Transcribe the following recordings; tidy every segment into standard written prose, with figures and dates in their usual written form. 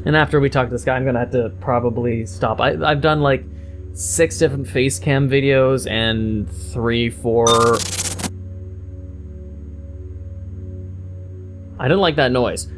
And after we talk to this guy, I'm gonna have to probably stop. I've done like 6 different face cam videos and 3, 4... I didn't like that noise.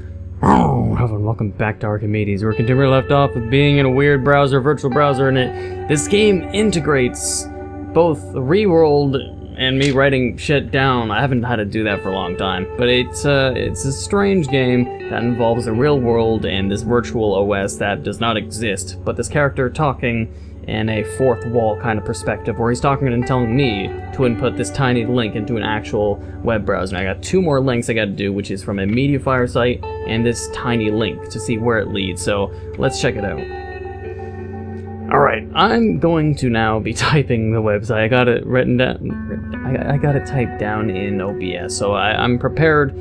Oh, hello and welcome back to Archimedes. We're continuing left off with being in a weird browser, virtual browser, and this game integrates both the reworld and me writing shit down. I haven't had to do that for a long time, but it's a strange game that involves the real world and this virtual OS that does not exist, but this character talking in a fourth wall kind of perspective, where he's talking and telling me to input this tiny link into an actual web browser. And I got 2 more links I gotta do, which is from a MediaFire site and this tiny link to see where it leads. So let's check it out. Alright, I'm going to now be typing the website. I got it written down. I got it typed down in OBS, so I'm prepared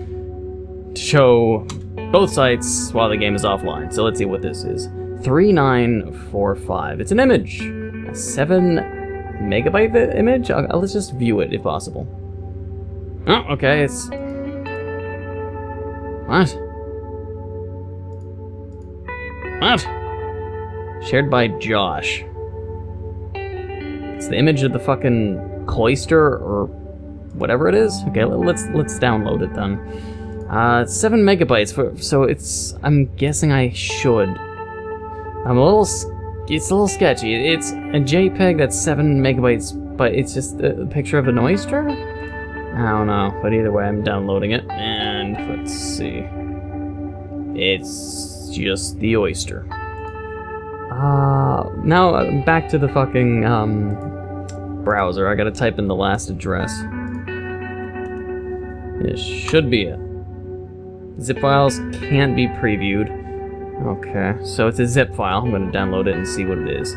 to show both sites while the game is offline. So let's see what this is. 3945. It's an image. A 7 megabyte image? Let's just view it if possible. Oh, okay, it's... What? What? Shared by Josh. It's the image of the fucking cloister or whatever it is. Okay, let's download it then. 7 megabytes, so it's... I'm guessing I should. It's a little sketchy. It's a JPEG that's 7 megabytes, but it's just a picture of an oyster? I don't know, but either way, I'm downloading it, and let's see. It's just the oyster. Now back to the fucking, browser. I gotta type in the last address. This should be it. Zip files can't be previewed. Okay, so it's a zip file. I'm going to download it and see what it is.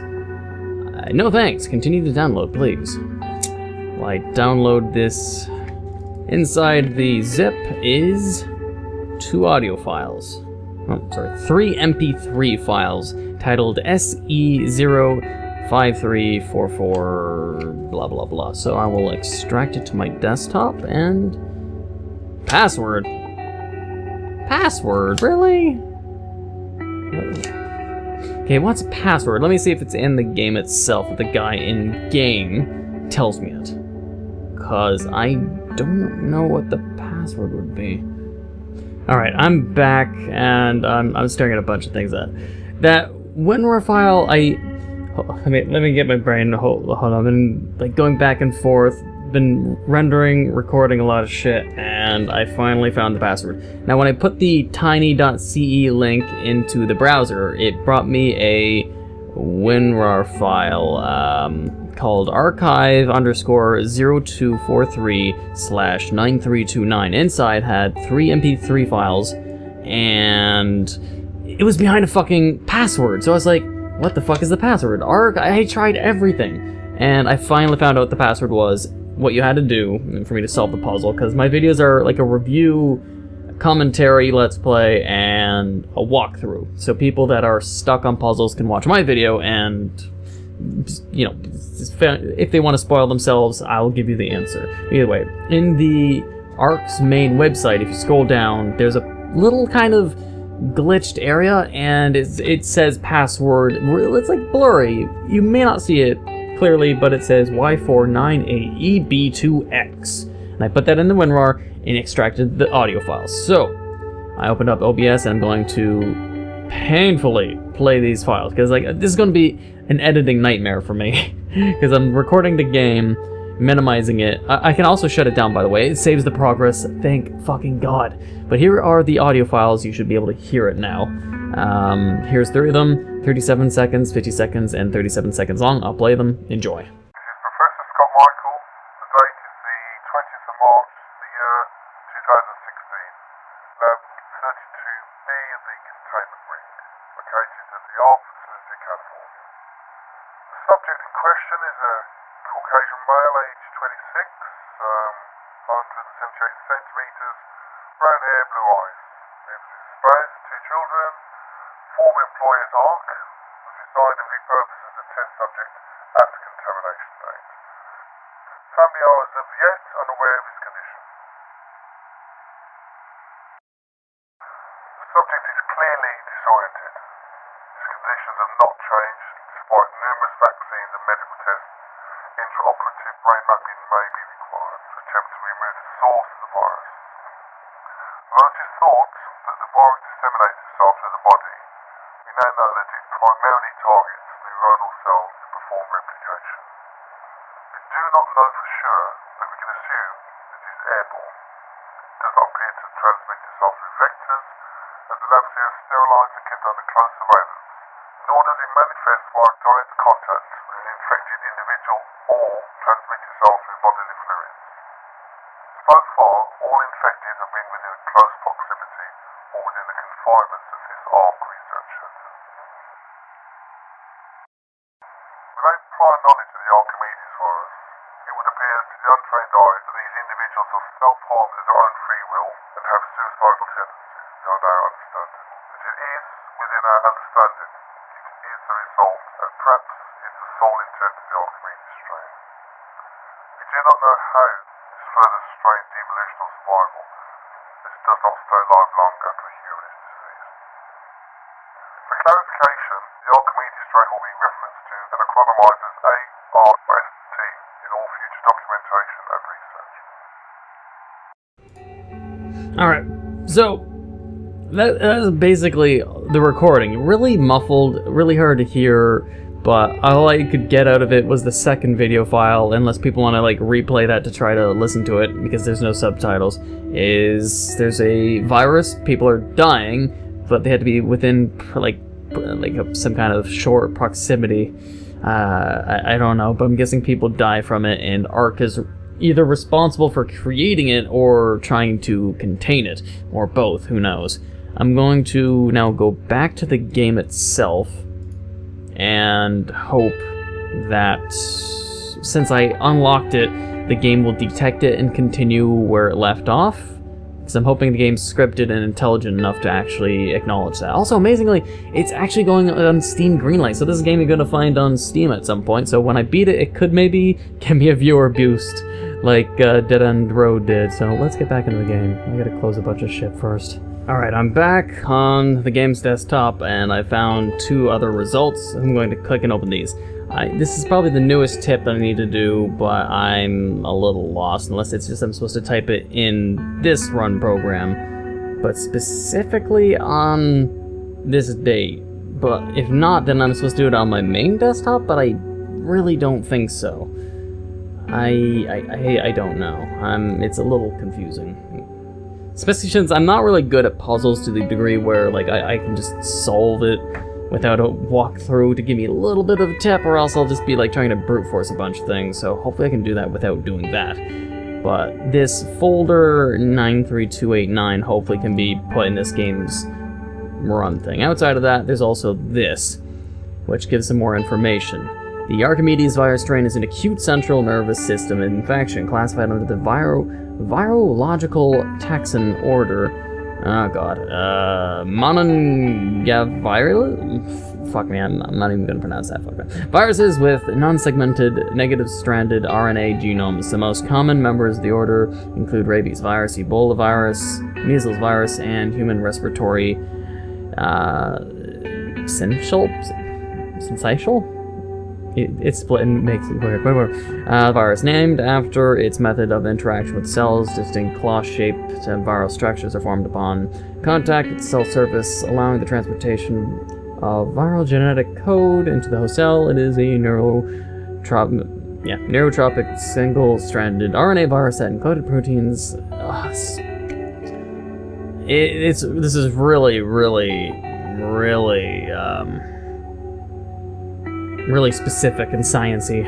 No thanks. Continue to download, please. While I download this, inside the zip is 2 audio files. Oh, sorry, 3 MP3 files titled SE05344 blah blah blah. So I will extract it to my desktop and... Password? Password? Really? Okay, what's a password? Let me see if it's in the game itself, if the guy in game tells me it. Cause I don't know what the password would be. Alright, I'm back, and I'm staring at a bunch of things. That WinRAR file, let me get my brain, hold on, I've been like going back and forth, been rendering, recording a lot of shit, and I finally found the password. Now when I put the tiny.ce link into the browser, it brought me a WinRAR file called archive_0243/9329. Inside had 3 MP3 files, and it was behind a fucking password. So I was like, what the fuck is the password? I tried everything, and I finally found out what the password was. What you had to do for me to solve the puzzle, because my videos are like a review, a commentary, let's play, and a walkthrough. So people that are stuck on puzzles can watch my video, and, you know, if they want to spoil themselves, I'll give you the answer. Either way, in the Ark's main website, if you scroll down, there's a little kind of glitched area, and it says password. It's like blurry. You may not see it clearly, but it says Y49AEB2X. And I put that in the WinRAR and extracted the audio files. So I opened up OBS and I'm going to painfully play these files, because like this is going to be an editing nightmare for me, because I'm recording the game, minimizing it. I can also shut it down, by the way. It saves the progress, thank fucking God. But here are the audio files. You should be able to hear it now. Here's 3 of them. 37 seconds, 50 seconds, and 37 seconds long. I'll play them. Enjoy. This is Professor Scott Michael. The date is the 20th of March, the year 2016. Lab 32B of the containment ring, located at the Ark facility, California. The subject in question is a Caucasian male, age 26, 178 centimeters, brown hair, blue eyes. Lives with his spouse, 2 children. Former employer's Ark, was resigned and repurposed as a test subject after contamination date. Family are as of yet unaware of his condition. The subject is clearly disoriented. conditions have not changed despite numerous vaccines and medical tests. Intraoperative brain mapping may be required to attempt to remove the source of the virus. Although it is thought that the virus disseminates itself through the body, we now know that it primarily targets neuronal cells to perform replication. We do not know for sure, but we can assume that it is airborne. It does not appear to transmit itself through vectors, as the labs here are sterilised and kept under close surveillance, nor does it manifest via direct contact with an infected individual or transmit itself through bodily fluids. So far, all infected have been within close proximity or within the confinements of this ARC research centre. Without prior knowledge of the Archimedes virus, it would appear to the untrained eye that these individuals are self-harming of their own free will and have suicidal tendencies beyond our understanding. But it is within our understanding, it is the result, and perhaps is the sole intent of the Archimedes strain. We do not know how this further strained evolutional survival, as it does not stay alive long after a human is deceased. For clarification, the Archimedes strain will be referenced to and acronymized as ARST in all future documentation and research. Alright, so that's basically the recording. Really muffled, really hard to hear, but all I could get out of it was the second video file, unless people want to like replay that to try to listen to it, because there's no subtitles. There's a virus, people are dying, but they had to be within some kind of short proximity. I don't know, but I'm guessing people die from it, and ARC is either responsible for creating it or trying to contain it, or both, who knows. I'm going to now go back to the game itself and hope that since I unlocked it, the game will detect it and continue where it left off. Because I'm hoping the game's scripted and intelligent enough to actually acknowledge that. Also, amazingly, it's actually going on Steam Greenlight, so this game you're going to find on Steam at some point, so when I beat it, it could maybe give me a viewer boost, like Dead End Road did. So let's get back into the game. I gotta close a bunch of shit first. Alright, I'm back on the game's desktop, and I found two other results. I'm going to click and open these. This is probably the newest tip that I need to do, but I'm a little lost, unless it's just I'm supposed to type it in this run program, but specifically on this date. But if not, then I'm supposed to do it on my main desktop, but I really don't think so. I don't know. It's a little confusing. Especially since I'm not really good at puzzles to the degree where like I can just solve it without a walkthrough to give me a little bit of a tip, or else I'll just be like trying to brute force a bunch of things, so hopefully I can do that without doing that. But this folder 93289 hopefully can be put in this game's run thing. Outside of that, there's also this, which gives some more information. The Archimedes virus strain is an acute central nervous system infection classified under the virological taxon order. Oh god. Monongavirus? Fuck me, I'm not even gonna pronounce that. Fuck that. Viruses with non-segmented, negative-stranded RNA genomes. The most common members of the order include rabies virus, Ebola virus, measles virus, and human respiratory syncytial? It's split and makes it weird. Virus named after its method of interaction with cells. Distinct claw-shaped viral structures are formed upon contact with the cell surface, allowing the transportation of viral genetic code into the host cell. It is a neurotropic single-stranded RNA virus that encoded proteins. This is really specific and sciencey.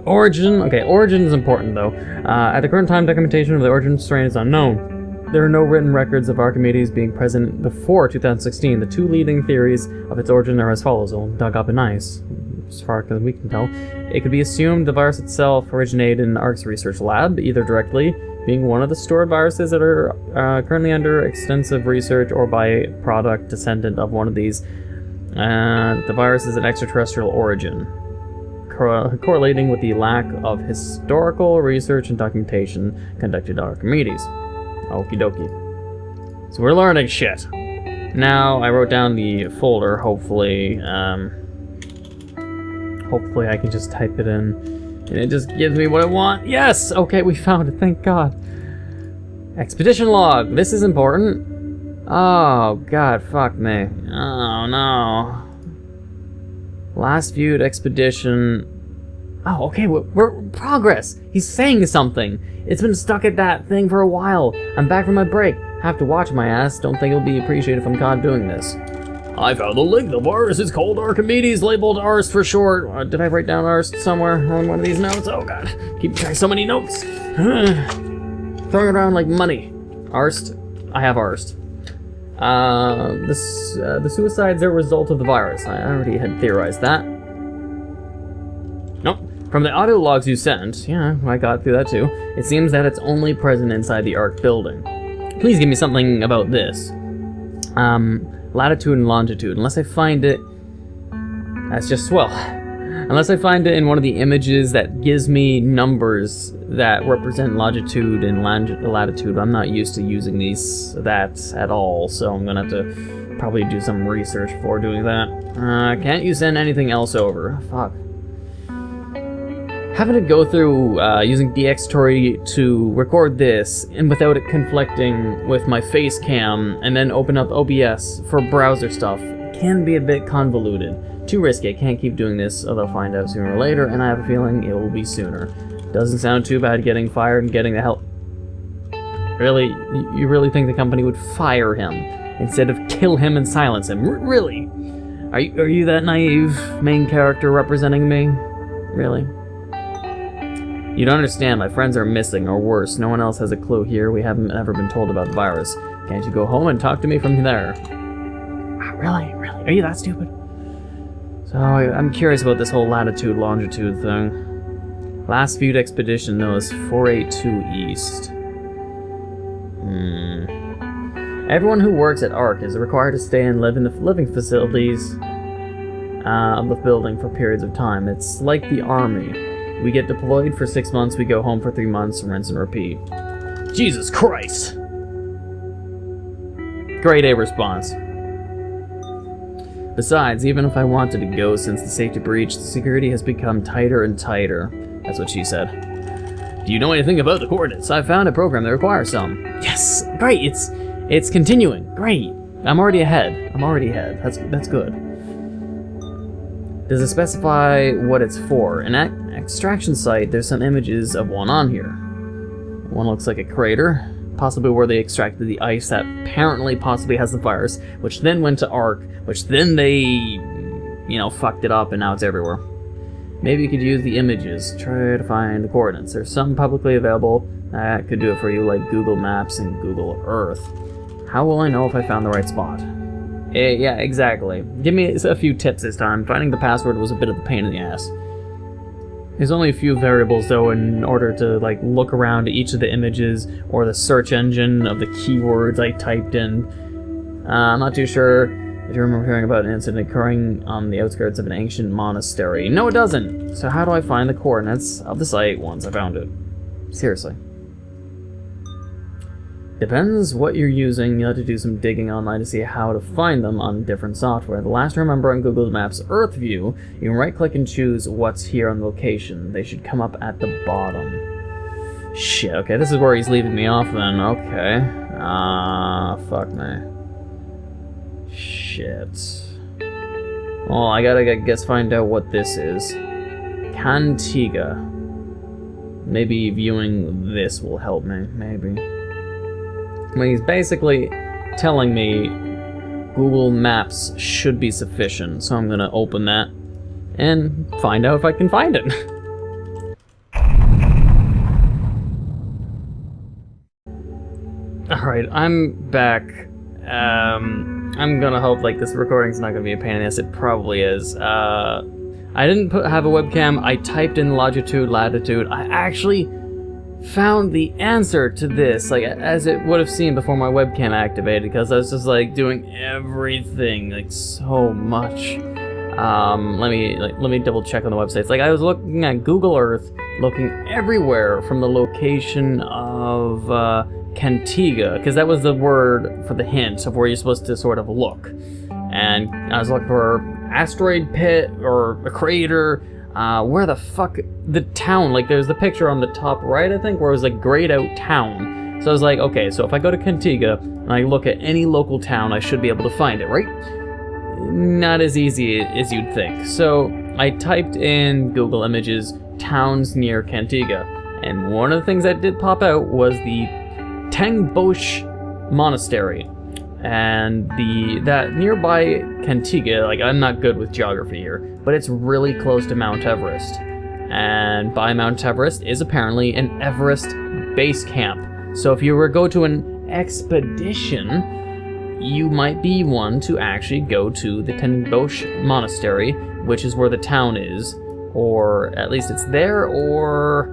Origin. Okay, origin is important though. At the current time, documentation of the origin strain is unknown. There are no written records of Archimedes being present before 2016. The two leading theories of its origin are as follows, all dug up in ice, as far as we can tell. It could be assumed the virus itself originated in ARC's research lab, either directly, being one of the stored viruses that are currently under extensive research, or by product descendant of one of these. The virus is an extraterrestrial origin, correlating with the lack of historical research and documentation conducted on Archimedes. Okie dokie. So we're learning shit. Now, I wrote down the folder, hopefully, hopefully I can just type it in, and it just gives me what I want. Yes! Okay, we found it, thank God. Expedition log, this is important. Oh, God, fuck me. Oh, no. Last viewed expedition. Oh, okay, we're progress. He's saying something. It's been stuck at that thing for a while. I'm back from my break. Have to watch my ass. Don't think it'll be appreciated if I'm caught doing this. I found the link. The virus is called Archimedes, labeled ARST for short. Did I write down ARST somewhere on one of these notes? Oh, God. Keep track of so many notes. Throwing around like money. ARST. I have ARST. The suicides are a result of the virus. I already had theorized that. Nope. From the audio logs you sent, yeah, I got through that too, it seems that it's only present inside the Ark building. Please give me something about this. Latitude and longitude. Unless I find it... That's just swell. Unless I find it in one of the images that gives me numbers that represent longitude and latitude. I'm not used to using that at all, so I'm gonna have to probably do some research before doing that. Can't you send anything else over? Fuck. Having to go through using DxTory to record this, and without it conflicting with my face cam, and then open up OBS for browser stuff, can be a bit convoluted. Too risky, I can't keep doing this, although I'll find out sooner or later, and I have a feeling it will be sooner. Doesn't sound too bad getting fired and getting the help. Really? You really think the company would fire him instead of kill him and silence him? Really? Are you that naive main character representing me? Really? You don't understand, my friends are missing, or worse, no one else has a clue here, we haven't ever been told about the virus. Can't you go home and talk to me from there? Really? Really? Are you that stupid? So, I'm curious about this whole latitude-longitude thing. Last viewed expedition, though, is 482 East. Everyone who works at ARK is required to stay and live in the living facilities of the building for periods of time. It's like the army. We get deployed for 6 months, we go home for 3 months, rinse and repeat. Jesus Christ! Grade A response. Besides, even if I wanted to go since the safety breach, the security has become tighter and tighter. That's what she said. Do you know anything about the coordinates? I found a program that requires some. Yes! Great! It's continuing. Great! I'm already ahead. That's good. Does it specify what it's for? An extraction site, there's some images of one on here. One looks like a crater, possibly where they extracted the ice that apparently possibly has the virus, which then went to ARK, which then they, fucked it up and now it's everywhere. Maybe you could use the images, try to find the coordinates. There's some publicly available that could do it for you, like Google Maps and Google Earth. How will I know if I found the right spot? Yeah, exactly. Give me a few tips this time. Finding the password was a bit of a pain in the ass. There's only a few variables, though, in order to, look around each of the images or the search engine of the keywords I typed in. I'm not too sure if you remember hearing about an incident occurring on the outskirts of an ancient monastery. No, it doesn't! So how do I find the coordinates of the site once I found it? Seriously. Depends what you're using, you'll have to do some digging online to see how to find them on different software. The last I remember on Google Maps Earth View, you can right-click and choose what's here on the location. They should come up at the bottom. Shit, okay, this is where he's leaving me off then, okay. Fuck me. Shit. Well, I gotta guess find out what this is. Cantiga. Maybe viewing this will help me, maybe. I mean, he's basically telling me Google Maps should be sufficient, so I'm gonna open that and find out if I can find it. Alright, I'm back. I'm gonna hope this recording's not gonna be a pain in the ass. It probably is. I didn't have a webcam. I typed in longitude, latitude. I actually found the answer to this, as it would have seemed before my webcam activated, because I was just doing everything, so much. Let me double check on the websites. I was looking at Google Earth, looking everywhere from the location of Cantiga, because that was the word for the hint of where you're supposed to sort of look. And I was looking for asteroid pit or a crater. Where the fuck? The town, like there's the picture on the top right, I think, where it was like grayed out town. So I was like, okay, so if I go to Cantiga and I look at any local town, I should be able to find it, right? Not as easy as you'd think. So I typed in Google Images towns near Cantiga, and one of the things that did pop out was the Tengbosch Monastery. And that nearby Cantiga, like I'm not good with geography here, but it's really close to Mount Everest. And by Mount Everest is apparently an Everest base camp. So if you were to go to an expedition, you might be one to actually go to the Tengbosch Monastery, which is where the town is, or at least it's there, or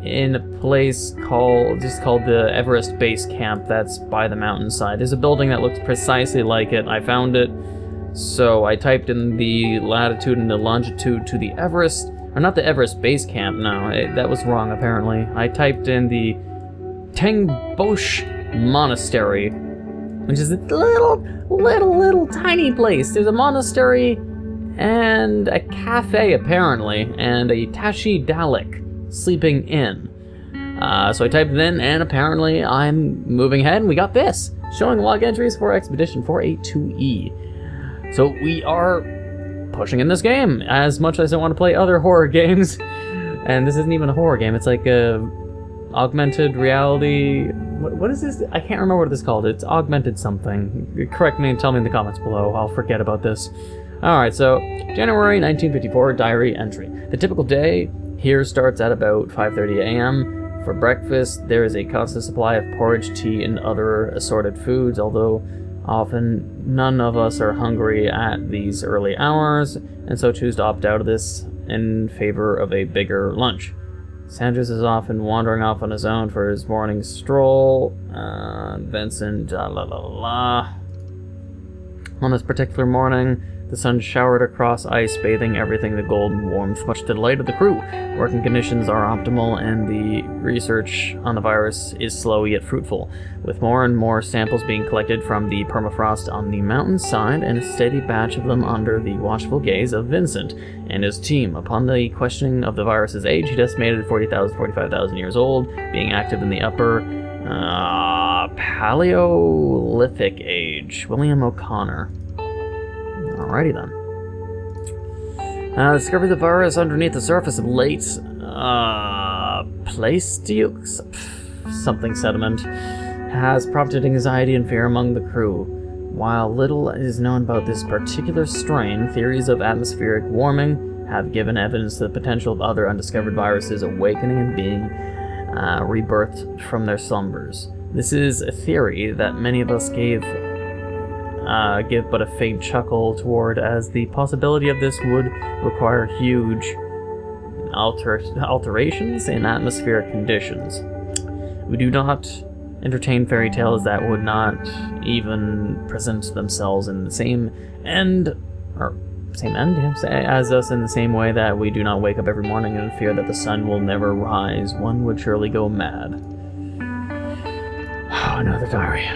in a place called the Everest Base Camp that's by the mountainside. There's a building that looks precisely like it. I found it, so I typed in the latitude and the longitude to the Everest, or not the Everest Base Camp, no, that was wrong apparently. I typed in the Tengbosch Monastery, which is a little tiny place. There's a monastery and a cafe apparently, and a Tashi Dalek sleeping in. So I typed it in, and apparently I'm moving ahead, and we got this, showing log entries for Expedition 482E. So we are pushing in this game, as much as I want to play other horror games. And this isn't even a horror game, it's like a augmented reality. What is this? I can't remember what it's called. It's augmented something. Correct me and tell me in the comments below. I'll forget about this. Alright, so January 1954 diary entry. The typical day here starts at about 5:30 a.m. For breakfast, there is a constant supply of porridge, tea, and other assorted foods, although often none of us are hungry at these early hours, and so choose to opt out of this in favor of a bigger lunch. Sanders is often wandering off on his own for his morning stroll. Vincent, On this particular morning, the sun showered across ice, bathing everything in golden warmth, much to the delight of the crew. Working conditions are optimal, and the research on the virus is slow yet fruitful, with more and more samples being collected from the permafrost on the mountainside, and a steady batch of them under the watchful gaze of Vincent and his team. Upon the questioning of the virus's age, he'd estimated 45,000 years old, being active in the upper Paleolithic age. William O'Connor. Alrighty then. Discovered the virus underneath the surface of late Pleistocene something sediment has prompted anxiety and fear among the crew. While little is known about this particular strain, theories of atmospheric warming have given evidence to the potential of other undiscovered viruses awakening and being rebirthed from their slumbers. This is a theory that many of us give but a faint chuckle toward, as the possibility of this would require huge alterations in atmospheric conditions. We do not entertain fairy tales that would not even present themselves in the same end as us, in the same way that we do not wake up every morning in fear that the sun will never rise. One would surely go mad. Oh, another diary.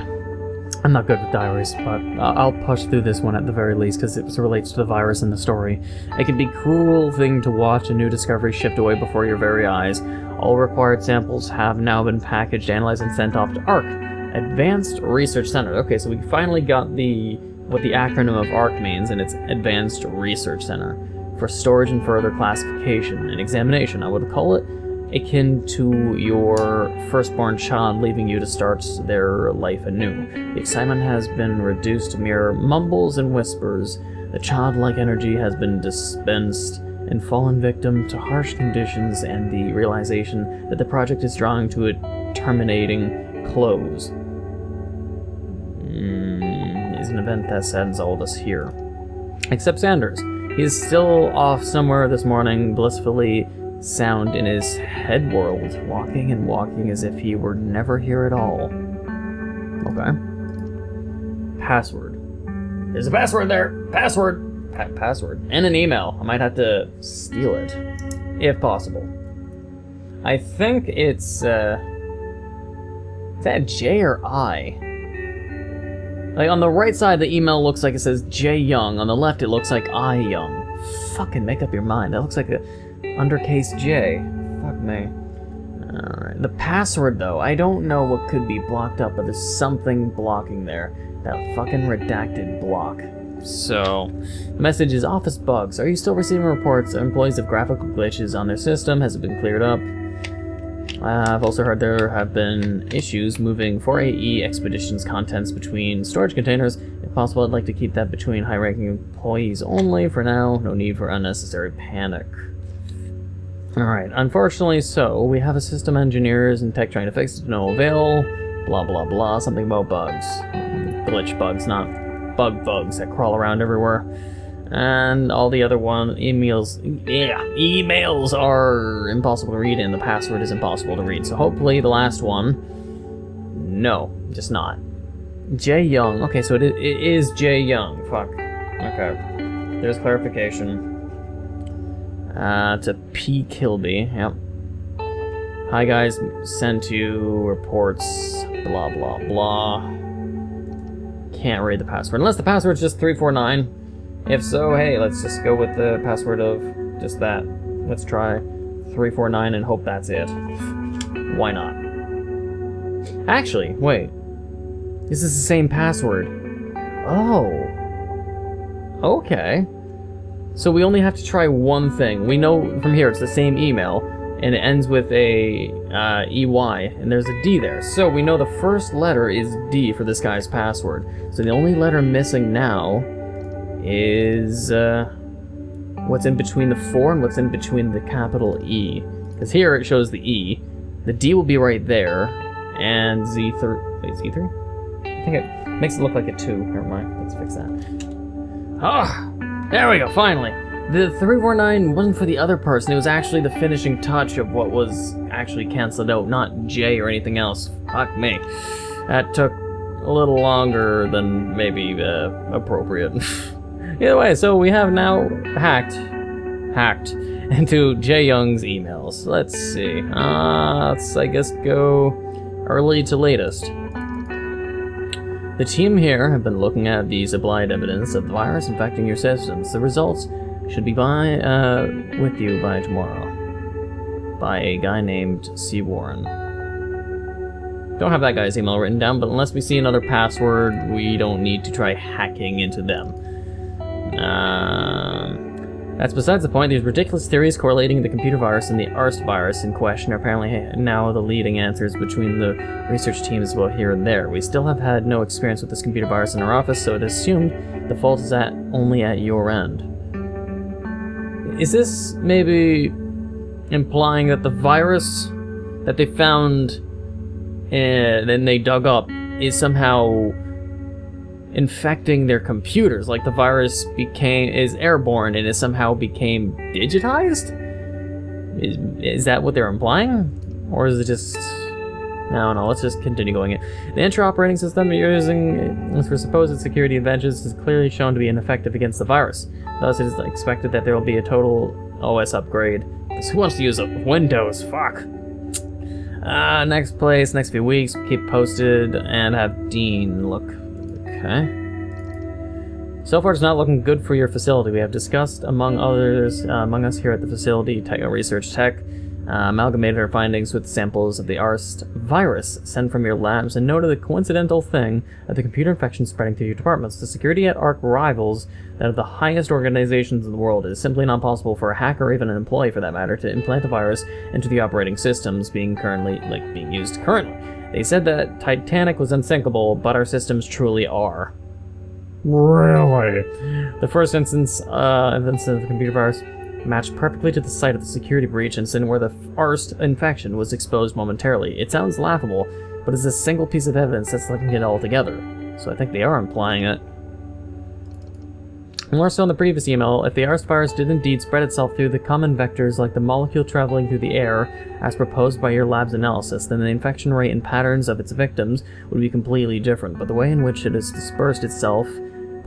I'm not good with diaries, but I'll push through this one at the very least, because it relates to the virus in the story. It can be a cruel thing to watch a new discovery shipped away before your very eyes. All required samples have now been packaged, analyzed, and sent off to ARC, Advanced Research Center. Okay, so we finally got what the acronym of ARC means, and it's Advanced Research Center, for storage and further classification and examination. I would call it akin to your firstborn child leaving you to start their life anew. The excitement has been reduced to mere mumbles and whispers. The childlike energy has been dispensed and fallen victim to harsh conditions and the realization that the project is drawing to a terminating close. Is an event that saddens all of us here. Except Sanders. He's still off somewhere this morning, blissfully sound in his head world, walking and walking as if he were never here at all. Okay. Password. There's a password there! Password! Password. And an email. I might have to steal it, if possible. I think it's, Is that J or I? Like, on the right side, the email looks like it says J Young. On the left, it looks like I Young. Fucking make up your mind. That looks like a undercase J. Fuck me. Alright. The password, though. I don't know what could be blocked up, but there's something blocking there. That fucking redacted block. So, the message is office bugs. Are you still receiving reports of employees of graphical glitches on their system? Has it been cleared up? I've also heard there have been issues moving 4AE Expeditions contents between storage containers. If possible, I'd like to keep that between high-ranking employees only. For now, no need for unnecessary panic. Alright, unfortunately so, we have a system engineers and tech trying to fix it to no avail. Blah blah blah, something about bugs. Glitch bugs, not bugs that crawl around everywhere. And all the other emails are impossible to read, and the password is impossible to read. So hopefully the last one, no, just not. J Young, okay, so it is J Young, fuck. Okay, there's clarification. To P. Kilby, yep. Hi guys, sent you reports, blah blah blah. Can't read the password, unless the password's just 349. If so, hey, let's just go with the password of just that. Let's try 349 and hope that's it. Why not? Actually, wait. This is the same password. Oh. Okay. So we only have to try one thing. We know from here it's the same email, and it ends with a EY, and there's a D there. So we know the first letter is D for this guy's password. So the only letter missing now is what's in between the 4 and what's in between the capital E. Because here it shows the E. The D will be right there. And Z3... Wait, Z3? I think it makes it look like a 2. Never mind. Let's fix that. Ah! There we go, finally! The 349 wasn't for the other person. It was actually the finishing touch of what was actually cancelled out, not J or anything else. Fuck me. That took a little longer than maybe appropriate. Either way, so we have now hacked into J Young's emails. Let's see. Let's, I guess, go early to latest. The team here have been looking at the supplied evidence of the virus infecting your systems. The results should be with you by tomorrow. By a guy named C. Warren. Don't have that guy's email written down, but unless we see another password, we don't need to try hacking into them. That's besides the point. These ridiculous theories correlating the computer virus and the ARST virus in question are apparently now the leading answers between the research teams both here and there. We still have had no experience with this computer virus in our office, so it is assumed the fault is only at your end. Is this maybe implying that the virus that they found and then they dug up is somehow infecting their computers, like the virus is airborne and it somehow became digitized? Is that what they're implying? Or is it just... I don't know, let's just continue going in. The intra-operating system you're using for supposed security advantages is clearly shown to be ineffective against the virus. Thus it is expected that there will be a total OS upgrade. Because who wants to use Windows? Fuck. Next few weeks, keep posted and have Dean look. Okay. So far, it's not looking good for your facility. We have discussed, among us here at the facility, Research Tech, amalgamated our findings with samples of the ARST virus sent from your labs and noted the coincidental thing of the computer infection spreading through your departments. The security at ARC rivals that of the highest organizations in the world. It is simply not possible for a hacker or even an employee, for that matter, to implant a virus into the operating systems being used currently. They said that Titanic was unsinkable, but our systems truly are. Really? The first instance of the computer virus matched perfectly to the site of the security breach incident where the ARST infection was exposed momentarily. It sounds laughable, but it's a single piece of evidence that's linking it all together. So I think they are implying it. More so in the previous email, if the ARST virus did indeed spread itself through the common vectors like the molecule traveling through the air, as proposed by your lab's analysis, then the infection rate and patterns of its victims would be completely different, but the way in which it has dispersed itself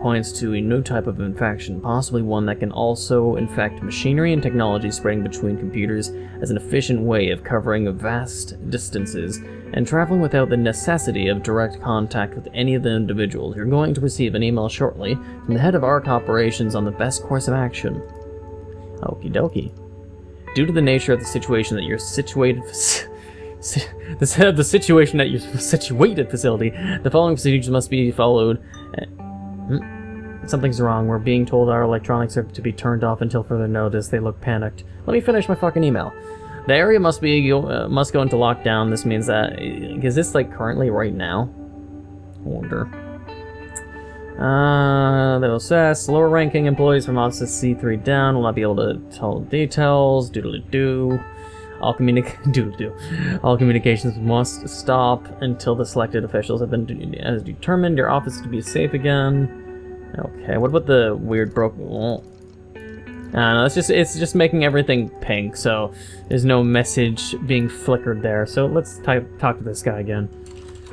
points to a new type of infection, possibly one that can also infect machinery and technology, spreading between computers as an efficient way of covering vast distances and traveling without the necessity of direct contact with any of the individuals. You're going to receive an email shortly from the head of ARC operations on the best course of action. Okie dokie. Due to the nature of the situation that you're situated... the situation at your situated facility, the following procedures must be followed. Something's wrong. We're being told our electronics are to be turned off until further notice. They look panicked. Let me finish my fucking email. The area must go into lockdown. This means that... Is this, like, currently right now? I wonder. They'll assess. Lower ranking employees from offices C3 down will not be able to tell details. Doodle-doo. All communications must stop until the selected officials have been determined your office to be safe again. Okay, what about the weird broken... no, it's just making everything pink, so there's no message being flickered there. So let's talk to this guy again.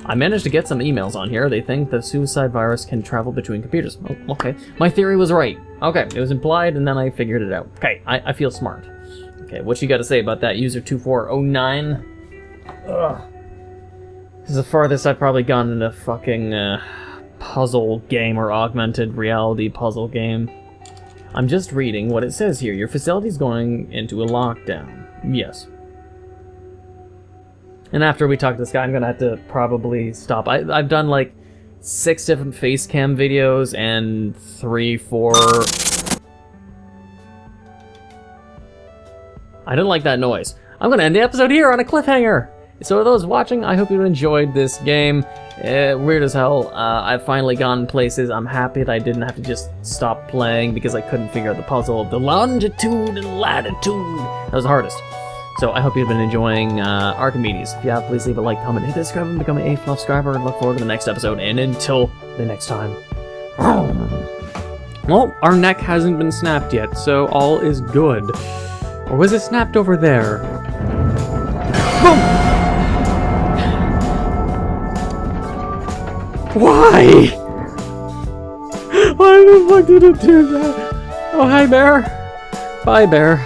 I managed to get some emails on here. They think the suicide virus can travel between computers. Oh, okay. My theory was right. Okay, it was implied, and then I figured it out. Okay, I feel smart. Okay, what you got to say about that? User 2409? Ugh. This is the farthest I've probably gone in a fucking puzzle game or augmented reality puzzle game. I'm just reading what it says here. Your facility's going into a lockdown. Yes. And after we talk to this guy, I'm gonna have to probably stop. I've done like 6 different face cam videos and 3, 4... I didn't like that noise. I'm gonna end the episode here on a cliffhanger. So for those watching, I hope you enjoyed this game. Weird as hell. I've finally gone places. I'm happy that I didn't have to just stop playing because I couldn't figure out the puzzle of the longitude and latitude. That was the hardest. So I hope you've been enjoying Archimedes. If you have, please leave a like, comment, hit the subscribe, and become an A+ subscriber. And look forward to the next episode. And until the next time. Well, our neck hasn't been snapped yet, so all is good. Or was it snapped over there? Boom! Why? Why the fuck did it do that? Oh, hi, bear. Bye, bear.